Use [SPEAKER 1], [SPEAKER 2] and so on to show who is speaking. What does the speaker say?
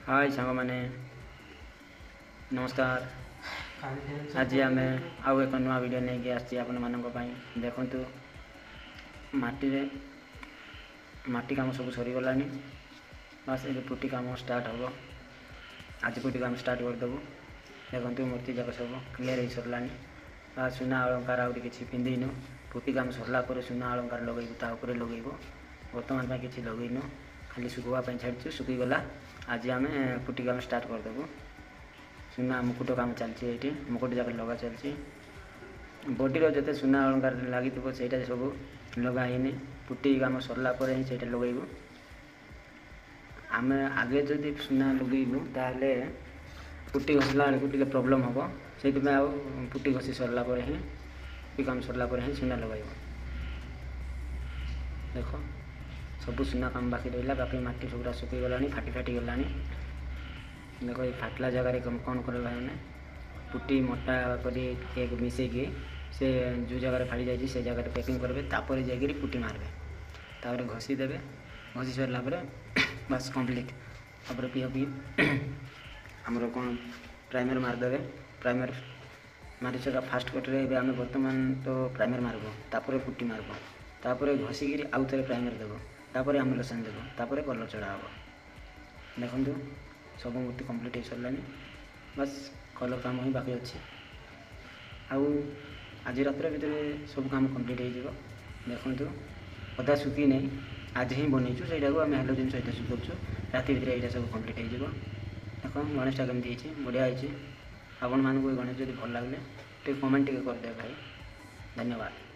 [SPEAKER 1] हाय सांग मैंने नमस्कार। आज आम आउ एक नुआ वीडियो नहीं आसी आपण मानी देखु माटी काम सब सरीगला बस ये पुटी काम स्टार्ट हम आज पुटी काम स्टार्ट करदेबू। देखु मूर्ति जाक सब क्लीयर हो सरला। सुना अलंकार आउरी किसी पिंधिनु पुटी काम सरला सुना अलंकार लगेबू तापर लगेबू। बर्तमान किसी लगेनु खाली सुखवाई छाड़ू सुखीगला। आज आम पुटी काम स्टार्ट करदेबू। सुना मुकुट काम चलती ये मुकुट जाक लगा चलती बॉडीर जिते सुना अलंकार लगी से सब लगाइनि पुटी काम सरला ही से लगेबू। आम आगे जदि सुना लगेबू ताले पुटी घसला बेलू प्रोब्लेम हम से पुटी घसी सरला ही पुटी काम सरला ही सुना लगेबू। देख सब सुना काम बाकी रहा बाकी माटी सबूरा सुखीगला फाटी फाटी गला। देखो ये फाटला जगार कौन कर पुटी मोटा कर मिसेकी से जो जगह फाड़ी जाए से जगह पैकिंग करेंगे तापर जाकि पुटी मारबे तापर घसी देवे घसी सरला बस कंप्लीट। तापर पी आमर कौन प्राइमर मारदेवे प्राइमर मारी सर फास्ट कट्रे आम बर्तमान तो प्राइमर मारबो तापर पुटी मारबो तापर घसिकी आउ थे प्राइमर देव तापर एम्बुलेसन देव तापर कलर चढ़ा हम। देखु सब मूर्ति कंप्लीट हो सरला बस कलर काम ही बाकी अच्छे आउ आज रात भीतर सब काम कंप्लीट हो। देखु अदा सुखी नहीं आज ही बनईचु से आम हेलोजिन सहित सुखुचु राति भीतर यहाँ सब कंप्लीट हो। देख गणेशटा कमी बढ़िया होती आपण मानक गणेश जब भल लगे कमेंट करदे भाई। धन्यवाद।